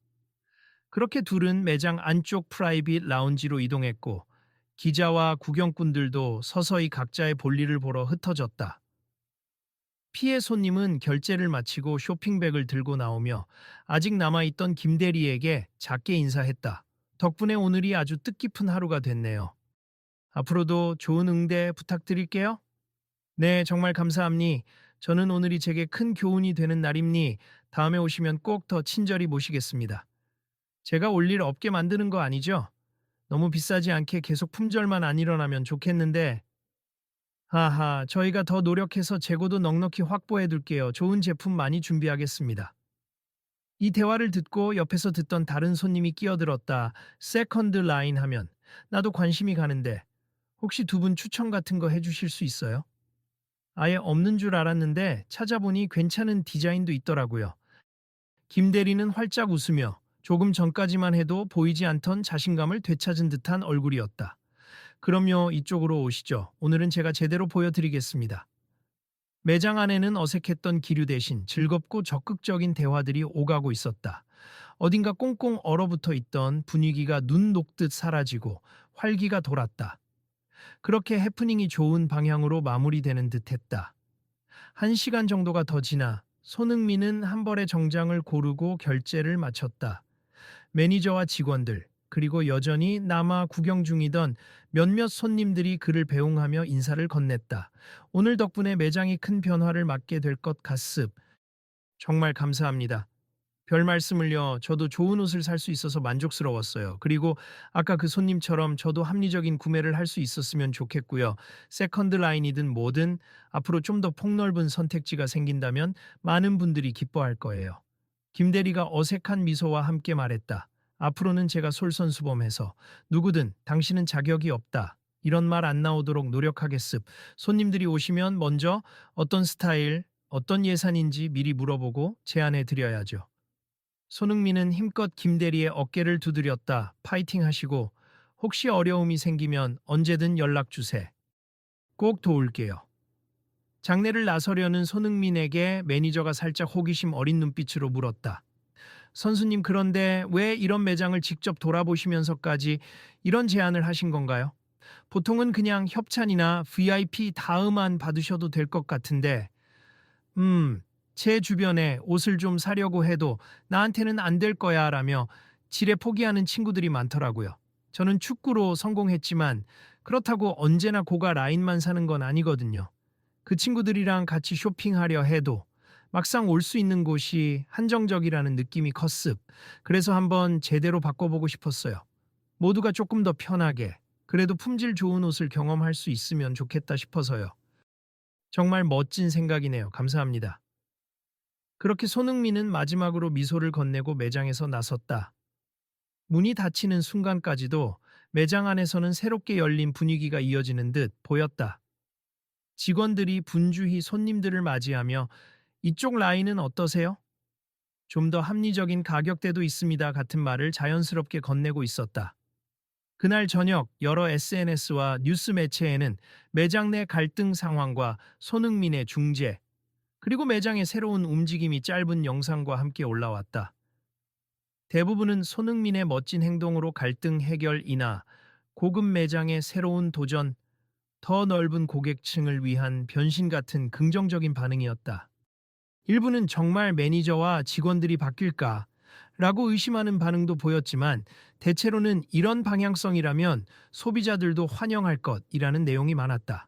그렇게 둘은 매장 안쪽 프라이빗 라운지로 이동했고 기자와 구경꾼들도 서서히 각자의 볼일을 보러 흩어졌다. 피해 손님은 결제를 마치고 쇼핑백을 들고 나오며 아직 남아있던 김대리에게 작게 인사했다. 덕분에 오늘이 아주 뜻깊은 하루가 됐네요. 앞으로도 좋은 응대 부탁드릴게요. 네, 정말 감사합니. 저는 오늘이 제게 큰 교훈이 되는 날입니. 다음에 오시면 꼭 더 친절히 모시겠습니다. 제가 올 일 없게 만드는 거 아니죠? 너무 비싸지 않게 계속 품절만 안 일어나면 좋겠는데. 하하, 저희가 더 노력해서 재고도 넉넉히 확보해 둘게요. 좋은 제품 많이 준비하겠습니다. 이 대화를 듣고 옆에서 듣던 다른 손님이 끼어들었다. 세컨드 라인 하면 나도 관심이 가는데 혹시 두 분 추천 같은 거 해주실 수 있어요? 아예 없는 줄 알았는데 찾아보니 괜찮은 디자인도 있더라고요. 김 대리는 활짝 웃으며 조금 전까지만 해도 보이지 않던 자신감을 되찾은 듯한 얼굴이었다. 그럼요, 이쪽으로 오시죠. 오늘은 제가 제대로 보여드리겠습니다. 매장 안에는 어색했던 기류 대신 즐겁고 적극적인 대화들이 오가고 있었다. 어딘가 꽁꽁 얼어붙어 있던 분위기가 눈 녹듯 사라지고 활기가 돌았다. 그렇게 해프닝이 좋은 방향으로 마무리되는 듯했다. 1시간 정도가 더 지나 손흥민은 한 벌의 정장을 고르고 결제를 마쳤다. 매니저와 직원들, 그리고 여전히 남아 구경 중이던 몇몇 손님들이 그를 배웅하며 인사를 건넸다. 오늘 덕분에 매장이 큰 변화를 맞게 될 것 같습. 정말 감사합니다. 별 말씀을요. 저도 좋은 옷을 살 수 있어서 만족스러웠어요. 그리고 아까 그 손님처럼 저도 합리적인 구매를 할 수 있었으면 좋겠고요. 세컨드 라인이든 뭐든 앞으로 좀 더 폭넓은 선택지가 생긴다면 많은 분들이 기뻐할 거예요. 김 대리가 어색한 미소와 함께 말했다. 앞으로는 제가 솔선수범해서 누구든 당신은 자격이 없다. 이런 말 안 나오도록 노력하겠습. 손님들이 오시면 먼저 어떤 스타일, 어떤 예산인지 미리 물어보고 제안해 드려야죠. 손흥민은 힘껏 김대리의 어깨를 두드렸다. 파이팅 하시고 혹시 어려움이 생기면 언제든 연락 주세. 꼭 도울게요. 장례를 나서려는 손흥민에게 매니저가 살짝 호기심 어린 눈빛으로 물었다. 선수님, 그런데 왜 이런 매장을 직접 돌아보시면서까지 이런 제안을 하신 건가요? 보통은 그냥 협찬이나 VIP 다음안 받으셔도 될 것 같은데. 제 주변에 옷을 좀 사려고 해도 나한테는 안 될 거야 라며 지레 포기하는 친구들이 많더라고요. 저는 축구로 성공했지만 그렇다고 언제나 고가 라인만 사는 건 아니거든요. 그 친구들이랑 같이 쇼핑하려 해도 막상 올 수 있는 곳이 한정적이라는 느낌이 컸습. 그래서 한번 제대로 바꿔보고 싶었어요. 모두가 조금 더 편하게, 그래도 품질 좋은 옷을 경험할 수 있으면 좋겠다 싶어서요. 정말 멋진 생각이네요. 감사합니다. 그렇게 손흥민은 마지막으로 미소를 건네고 매장에서 나섰다. 문이 닫히는 순간까지도 매장 안에서는 새롭게 열린 분위기가 이어지는 듯 보였다. 직원들이 분주히 손님들을 맞이하며 이쪽 라인은 어떠세요? 좀 더 합리적인 가격대도 있습니다 같은 말을 자연스럽게 건네고 있었다. 그날 저녁 여러 SNS와 뉴스 매체에는 매장 내 갈등 상황과 손흥민의 중재, 그리고 매장의 새로운 움직임이 짧은 영상과 함께 올라왔다. 대부분은 손흥민의 멋진 행동으로 갈등 해결이나 고급 매장의 새로운 도전, 더 넓은 고객층을 위한 변신 같은 긍정적인 반응이었다. 일부는 정말 매니저와 직원들이 바뀔까? 라고 의심하는 반응도 보였지만 대체로는 이런 방향성이라면 소비자들도 환영할 것이라는 내용이 많았다.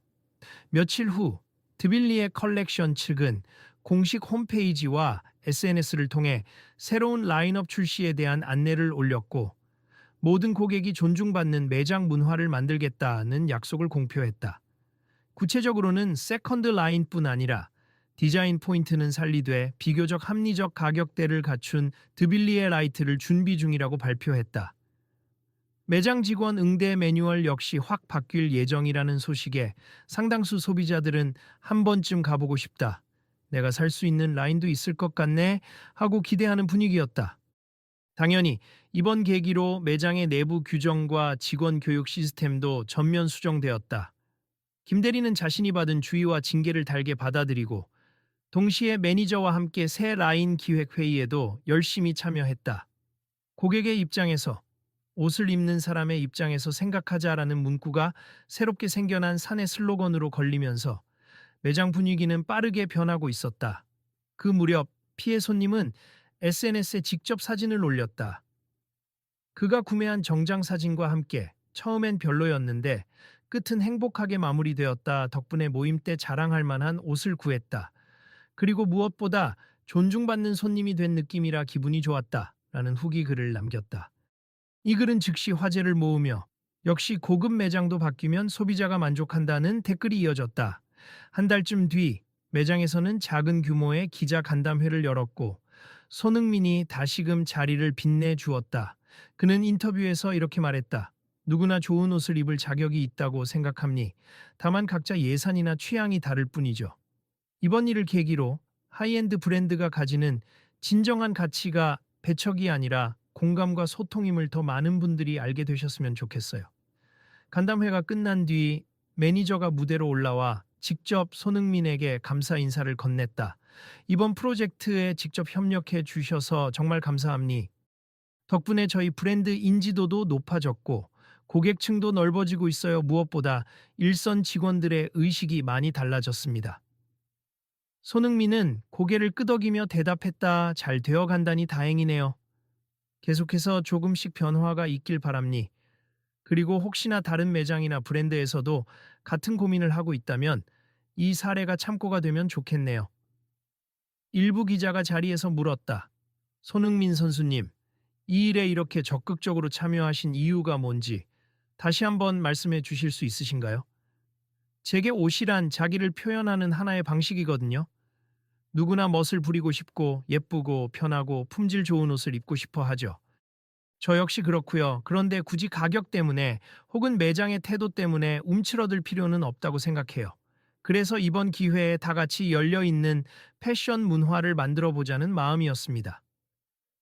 며칠 후 드빌리의 컬렉션 측은 공식 홈페이지와 SNS를 통해 새로운 라인업 출시에 대한 안내를 올렸고 모든 고객이 존중받는 매장 문화를 만들겠다는 약속을 공표했다. 구체적으로는 세컨드 라인뿐 아니라 디자인 포인트는 살리되 비교적 합리적 가격대를 갖춘 드빌리에 라이트를 준비 중이라고 발표했다. 매장 직원 응대 매뉴얼 역시 확 바뀔 예정이라는 소식에 상당수 소비자들은 한 번쯤 가보고 싶다. 내가 살 수 있는 라인도 있을 것 같네 하고 기대하는 분위기였다. 당연히 이번 계기로 매장의 내부 규정과 직원 교육 시스템도 전면 수정되었다. 김 대리는 자신이 받은 주의와 징계를 달게 받아들이고 동시에 매니저와 함께 새 라인 기획 회의에도 열심히 참여했다. 고객의 입장에서 옷을 입는 사람의 입장에서 생각하자라는 문구가 새롭게 생겨난 사내 슬로건으로 걸리면서 매장 분위기는 빠르게 변하고 있었다. 그 무렵 피해 손님은 SNS에 직접 사진을 올렸다. 그가 구매한 정장 사진과 함께 처음엔 별로였는데 끝은 행복하게 마무리되었다. 덕분에 모임 때 자랑할 만한 옷을 구했다. 그리고 무엇보다 존중받는 손님이 된 느낌이라 기분이 좋았다. 라는 후기 글을 남겼다. 이 글은 즉시 화제를 모으며 역시 고급 매장도 바뀌면 소비자가 만족한다는 댓글이 이어졌다. 한 달쯤 뒤 매장에서는 작은 규모의 기자 간담회를 열었고 손흥민이 다시금 자리를 빛내주었다. 그는 인터뷰에서 이렇게 말했다. 누구나 좋은 옷을 입을 자격이 있다고 생각합니. 다만 각자 예산이나 취향이 다를 뿐이죠. 이번 일을 계기로 하이엔드 브랜드가 가지는 진정한 가치가 배척이 아니라 공감과 소통임을 더 많은 분들이 알게 되셨으면 좋겠어요. 간담회가 끝난 뒤 매니저가 무대로 올라와 직접 손흥민에게 감사 인사를 건넸다. 이번 프로젝트에 직접 협력해 주셔서 정말 감사합니. 덕분에 저희 브랜드 인지도도 높아졌고 고객층도 넓어지고 있어요. 무엇보다 일선 직원들의 의식이 많이 달라졌습니다. 손흥민은 고개를 끄덕이며 대답했다. 잘 되어 간다니 다행이네요. 계속해서 조금씩 변화가 있길 바랍니. 그리고 혹시나 다른 매장이나 브랜드에서도 같은 고민을 하고 있다면 이 사례가 참고가 되면 좋겠네요. 일부 기자가 자리에서 물었다. 손흥민 선수님, 이 일에 이렇게 적극적으로 참여하신 이유가 뭔지 다시 한번 말씀해 주실 수 있으신가요? 제게 옷이란 자기를 표현하는 하나의 방식이거든요. 누구나 멋을 부리고 싶고 예쁘고 편하고 품질 좋은 옷을 입고 싶어 하죠. 저 역시 그렇고요. 그런데 굳이 가격 때문에 혹은 매장의 태도 때문에 움츠러들 필요는 없다고 생각해요. 그래서 이번 기회에 다 같이 열려있는 패션 문화를 만들어 보자는 마음이었습니다.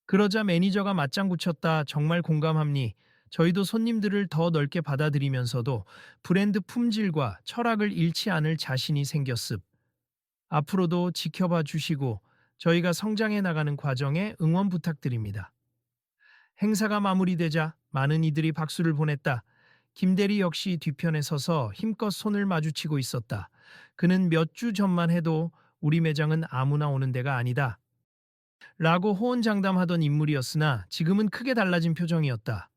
그러자 매니저가 맞장구 쳤다. 정말 공감합니. 저희도 손님들을 더 넓게 받아들이면서도 브랜드 품질과 철학을 잃지 않을 자신이 생겼습. 앞으로도 지켜봐 주시고 저희가 성장해 나가는 과정에 응원 부탁드립니다. 행사가 마무리되자 많은 이들이 박수를 보냈다. 김대리 역시 뒤편에 서서 힘껏 손을 마주치고 있었다. 그는 몇 주 전만 해도 우리 매장은 아무나 오는 데가 아니다. 라고 호언장담하던 인물이었으나 지금은 크게 달라진 표정이었다.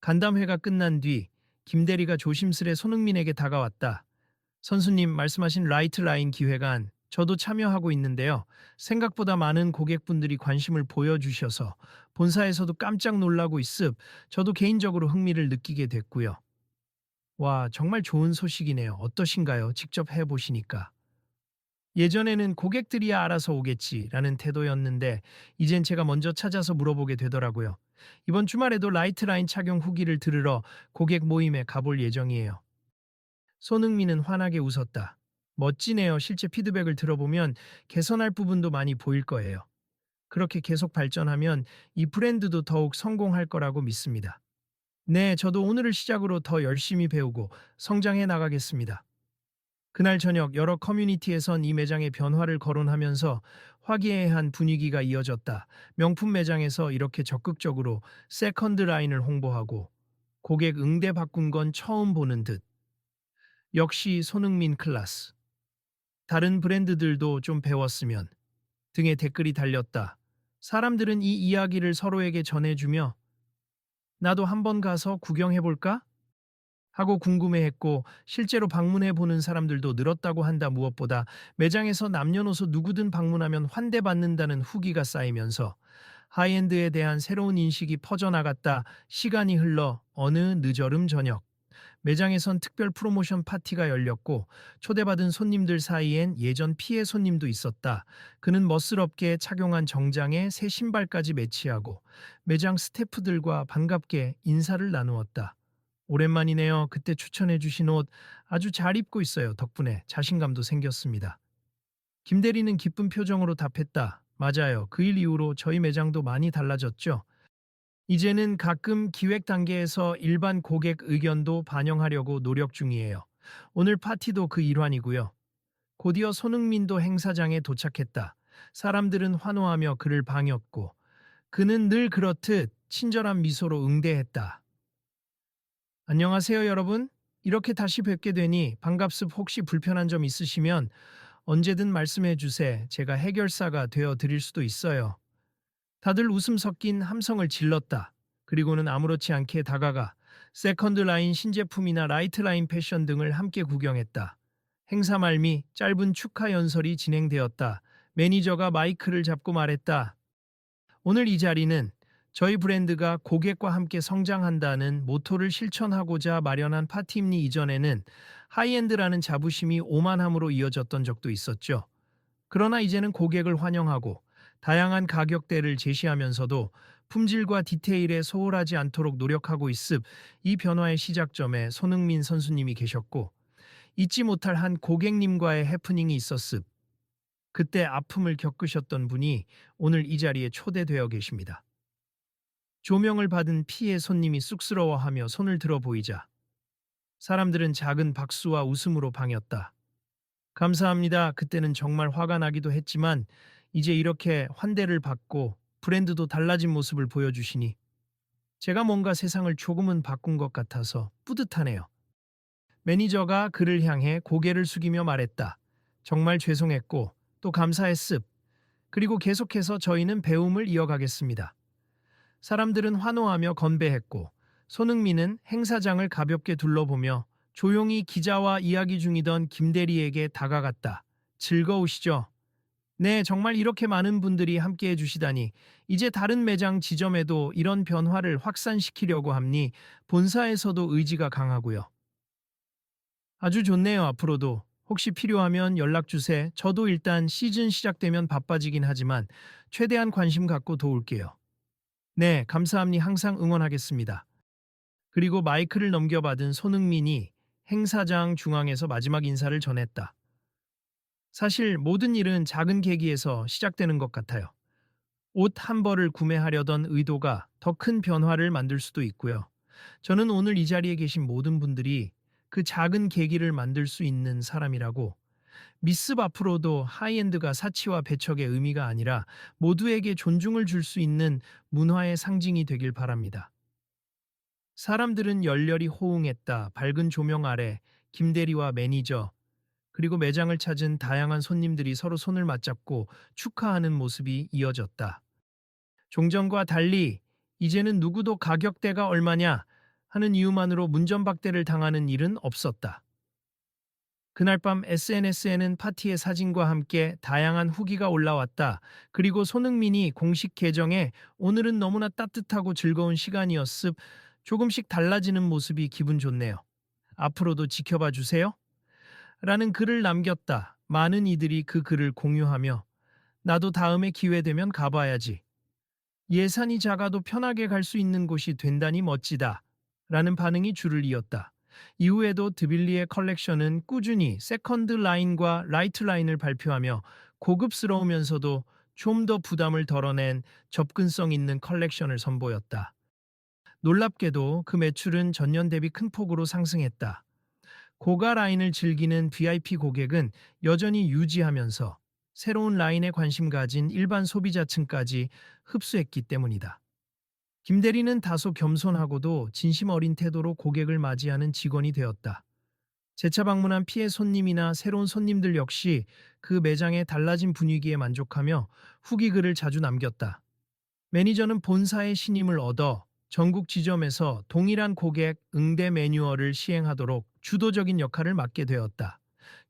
간담회가 끝난 뒤 김대리가 조심스레 손흥민에게 다가왔다. 선수님 말씀하신 라이트 라인 기획안 저도 참여하고 있는데요. 생각보다 많은 고객분들이 관심을 보여주셔서 본사에서도 깜짝 놀라고 있습. 저도 개인적으로 흥미를 느끼게 됐고요. 와, 정말 좋은 소식이네요. 어떠신가요? 직접 해보시니까. 예전에는 고객들이야 알아서 오겠지라는 태도였는데 이젠 제가 먼저 찾아서 물어보게 되더라고요. 이번 주말에도 라이트 라인 착용 후기를 들으러 고객 모임에 가볼 예정이에요. 손흥민은 환하게 웃었다. 멋지네요. 실제 피드백을 들어보면 개선할 부분도 많이 보일 거예요. 그렇게 계속 발전하면 이 브랜드도 더욱 성공할 거라고 믿습니다. 네, 저도 오늘을 시작으로 더 열심히 배우고 성장해 나가겠습니다. 그날 저녁 여러 커뮤니티에선 이 매장의 변화를 거론하면서 화기애애한 분위기가 이어졌다. 명품 매장에서 이렇게 적극적으로 세컨드 라인을 홍보하고 고객 응대 바꾼 건 처음 보는 듯. 역시 손흥민 클라스. 다른 브랜드들도 좀 배웠으면 등의 댓글이 달렸다. 사람들은 이 이야기를 서로에게 전해주며 나도 한번 가서 구경해볼까? 하고 궁금해했고 실제로 방문해 보는 사람들도 늘었다고 한다. 무엇보다 매장에서 남녀노소 누구든 방문하면 환대받는다는 후기가 쌓이면서 하이엔드에 대한 새로운 인식이 퍼져나갔다. 시간이 흘러 어느 늦어름 저녁 매장에선 특별 프로모션 파티가 열렸고 초대받은 손님들 사이엔 예전 피해 손님도 있었다. 그는 멋스럽게 착용한 정장에 새 신발까지 매치하고 매장 스태프들과 반갑게 인사를 나누었다. 오랜만이네요. 그때 추천해 주신 옷 아주 잘 입고 있어요. 덕분에 자신감도 생겼습니다. 김 대리는 기쁜 표정으로 답했다. 맞아요. 그 일 이후로 저희 매장도 많이 달라졌죠. 이제는 가끔 기획 단계에서 일반 고객 의견도 반영하려고 노력 중이에요. 오늘 파티도 그 일환이고요. 곧이어 손흥민도 행사장에 도착했다. 사람들은 환호하며 그를 반겼고 그는 늘 그렇듯 친절한 미소로 응대했다. 안녕하세요, 여러분. 이렇게 다시 뵙게 되니 반갑습. 혹시 불편한 점 있으시면 언제든 말씀해 주세요. 제가 해결사가 되어 드릴 수도 있어요. 다들 웃음 섞인 함성을 질렀다. 그리고는 아무렇지 않게 다가가 세컨드 라인 신제품이나 라이트 라인 패션 등을 함께 구경했다. 행사 말미 짧은 축하 연설이 진행되었다. 매니저가 마이크를 잡고 말했다. 오늘 이 자리는 저희 브랜드가 고객과 함께 성장한다는 모토를 실천하고자 마련한 파티입니. 이전에는 하이엔드라는 자부심이 오만함으로 이어졌던 적도 있었죠. 그러나 이제는 고객을 환영하고 다양한 가격대를 제시하면서도 품질과 디테일에 소홀하지 않도록 노력하고 있습. 이 변화의 시작점에 손흥민 선수님이 계셨고 잊지 못할 한 고객님과의 해프닝이 있었습. 그때 아픔을 겪으셨던 분이 오늘 이 자리에 초대되어 계십니다. 조명을 받은 피해 손님이 쑥스러워하며 손을 들어 보이자 사람들은 작은 박수와 웃음으로 반겼다. 감사합니다. 그때는 정말 화가 나기도 했지만 이제 이렇게 환대를 받고 브랜드도 달라진 모습을 보여주시니 제가 뭔가 세상을 조금은 바꾼 것 같아서 뿌듯하네요. 매니저가 그를 향해 고개를 숙이며 말했다. 정말 죄송했고 또 감사했습. 그리고 계속해서 저희는 배움을 이어가겠습니다. 사람들은 환호하며 건배했고 손흥민은 행사장을 가볍게 둘러보며 조용히 기자와 이야기 중이던 김대리에게 다가갔다. 즐거우시죠? 네, 정말 이렇게 많은 분들이 함께 해주시다니 이제 다른 매장 지점에도 이런 변화를 확산시키려고 합니. 본사에서도 의지가 강하고요. 아주 좋네요. 앞으로도 혹시 필요하면 연락 주세요. 저도 일단 시즌 시작되면 바빠지긴 하지만 최대한 관심 갖고 도울게요. 네, 감사합니다. 항상 응원하겠습니다. 그리고 마이크를 넘겨받은 손흥민이 행사장 중앙에서 마지막 인사를 전했다. 사실 모든 일은 작은 계기에서 시작되는 것 같아요. 옷 한 벌을 구매하려던 의도가 더 큰 변화를 만들 수도 있고요. 저는 오늘 이 자리에 계신 모든 분들이 그 작은 계기를 만들 수 있는 사람이라고 미습. 앞으로도 하이엔드가 사치와 배척의 의미가 아니라 모두에게 존중을 줄 수 있는 문화의 상징이 되길 바랍니다. 사람들은 열렬히 호응했다. 밝은 조명 아래 김대리와 매니저 그리고 매장을 찾은 다양한 손님들이 서로 손을 맞잡고 축하하는 모습이 이어졌다. 종전과 달리 이제는 누구도 가격대가 얼마냐 하는 이유만으로 문전박대를 당하는 일은 없었다. 그날 밤 SNS에는 파티의 사진과 함께 다양한 후기가 올라왔다. 그리고 손흥민이 공식 계정에 오늘은 너무나 따뜻하고 즐거운 시간이었습. 조금씩 달라지는 모습이 기분 좋네요. 앞으로도 지켜봐 주세요. 라는 글을 남겼다. 많은 이들이 그 글을 공유하며 나도 다음에 기회 되면 가봐야지. 예산이 작아도 편하게 갈 수 있는 곳이 된다니 멋지다. 라는 반응이 줄을 이었다. 이후에도 드빌리의 컬렉션은 꾸준히 세컨드 라인과 라이트 라인을 발표하며 고급스러우면서도 좀 더 부담을 덜어낸 접근성 있는 컬렉션을 선보였다. 놀랍게도 그 매출은 전년 대비 큰 폭으로 상승했다. 고가 라인을 즐기는 VIP 고객은 여전히 유지하면서 새로운 라인에 관심 가진 일반 소비자층까지 흡수했기 때문이다. 김 대리는 다소 겸손하고도 진심 어린 태도로 고객을 맞이하는 직원이 되었다. 재차 방문한 피해 손님이나 새로운 손님들 역시 그 매장의 달라진 분위기에 만족하며 후기 글을 자주 남겼다. 매니저는 본사의 신임을 얻어 전국 지점에서 동일한 고객 응대 매뉴얼을 시행하도록 주도적인 역할을 맡게 되었다.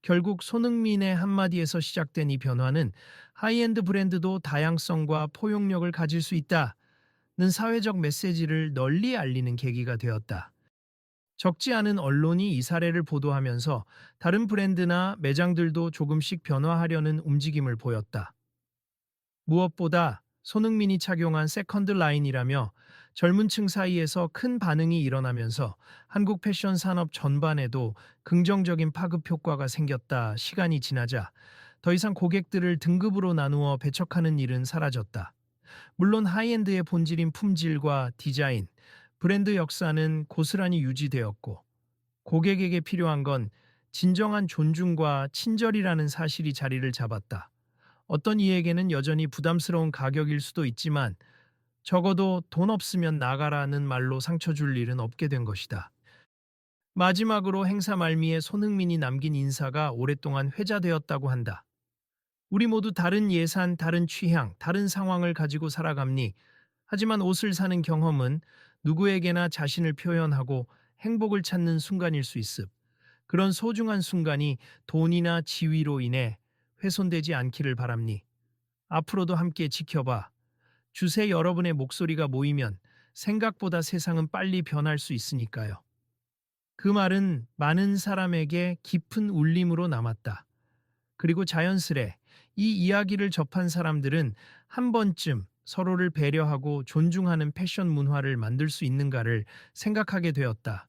결국 손흥민의 한마디에서 시작된 이 변화는 하이엔드 브랜드도 다양성과 포용력을 가질 수 있다는 사회적 메시지를 널리 알리는 계기가 되었다. 적지 않은 언론이 이 사례를 보도하면서 다른 브랜드나 매장들도 조금씩 변화하려는 움직임을 보였다. 무엇보다 손흥민이 착용한 세컨드 라인이라며 젊은 층 사이에서 큰 반응이 일어나면서 한국 패션 산업 전반에도 긍정적인 파급 효과가 생겼다. 시간이 지나자 더 이상 고객들을 등급으로 나누어 배척하는 일은 사라졌다. 물론 하이엔드의 본질인 품질과 디자인, 브랜드 역사는 고스란히 유지되었고 고객에게 필요한 건 진정한 존중과 친절이라는 사실이 자리를 잡았다. 어떤 이에게는 여전히 부담스러운 가격일 수도 있지만 적어도 돈 없으면 나가라는 말로 상처 줄 일은 없게 된 것이다. 마지막으로 행사 말미에 손흥민이 남긴 인사가 오랫동안 회자되었다고 한다. 우리 모두 다른 예산, 다른 취향, 다른 상황을 가지고 살아갑니. 하지만 옷을 사는 경험은 누구에게나 자신을 표현하고 행복을 찾는 순간일 수 있음. 그런 소중한 순간이 돈이나 지위로 인해 훼손되지 않기를 바랍니. 앞으로도 함께 지켜봐. 주세 여러분의 목소리가 모이면 생각보다 세상은 빨리 변할 수 있으니까요. 그 말은 많은 사람에게 깊은 울림으로 남았다. 그리고 자연스레 이 이야기를 접한 사람들은 한 번쯤 서로를 배려하고 존중하는 패션 문화를 만들 수 있는가를 생각하게 되었다.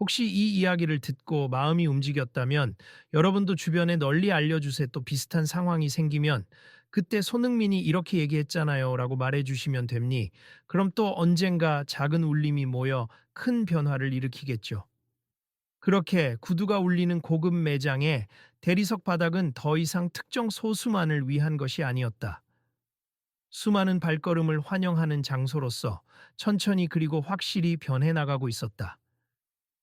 혹시 이 이야기를 듣고 마음이 움직였다면 여러분도 주변에 널리 알려주세요. 또 비슷한 상황이 생기면 그때 손흥민이 이렇게 얘기했잖아요 라고 말해주시면 됩니. 그럼 또 언젠가 작은 울림이 모여 큰 변화를 일으키겠죠. 그렇게 구두가 울리는 고급 매장에 대리석 바닥은 더 이상 특정 소수만을 위한 것이 아니었다. 수많은 발걸음을 환영하는 장소로서 천천히 그리고 확실히 변해나가고 있었다.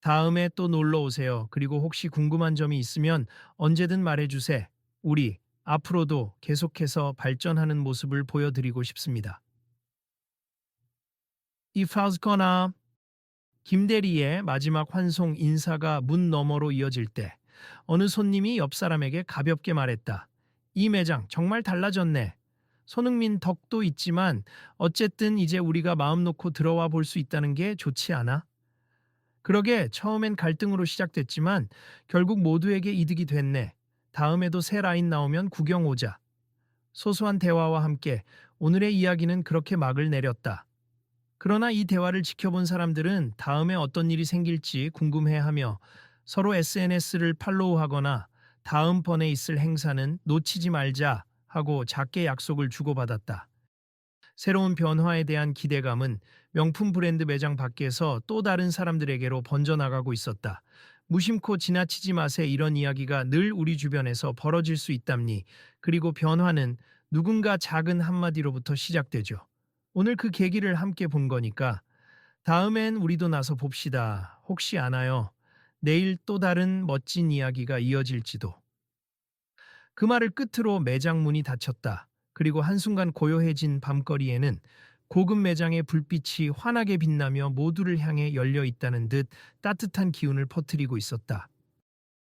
다음에 또 놀러 오세요. 그리고 혹시 궁금한 점이 있으면 언제든 말해주세요. 우리 앞으로도 계속해서 발전하는 모습을 보여드리고 싶습니다. If I was gonna 김대리의 마지막 환송 인사가 문 너머로 이어질 때 어느 손님이 옆 사람에게 가볍게 말했다. 이 매장 정말 달라졌네. 손흥민 덕도 있지만 어쨌든 이제 우리가 마음 놓고 들어와 볼 수 있다는 게 좋지 않아? 그러게 처음엔 갈등으로 시작됐지만 결국 모두에게 이득이 됐네. 다음에도 새 라인 나오면 구경 오자. 소소한 대화와 함께 오늘의 이야기는 그렇게 막을 내렸다. 그러나 이 대화를 지켜본 사람들은 다음에 어떤 일이 생길지 궁금해하며 서로 SNS를 팔로우하거나 다음번에 있을 행사는 놓치지 말자 하고 작게 약속을 주고받았다. 새로운 변화에 대한 기대감은 명품 브랜드 매장 밖에서 또 다른 사람들에게로 번져나가고 있었다. 무심코 지나치지 마세 이런 이야기가 늘 우리 주변에서 벌어질 수 있답니. 그리고 변화는 누군가 작은 한마디로부터 시작되죠. 오늘 그 계기를 함께 본 거니까 다음엔 우리도 나서 봅시다. 혹시 아나요? 내일 또 다른 멋진 이야기가 이어질지도. 그 말을 끝으로 매장 문이 닫혔다. 그리고 한순간 고요해진 밤거리에는 고급 매장의 불빛이 환하게 빛나며 모두를 향해 열려 있다는 듯 따뜻한 기운을 퍼뜨리고 있었다.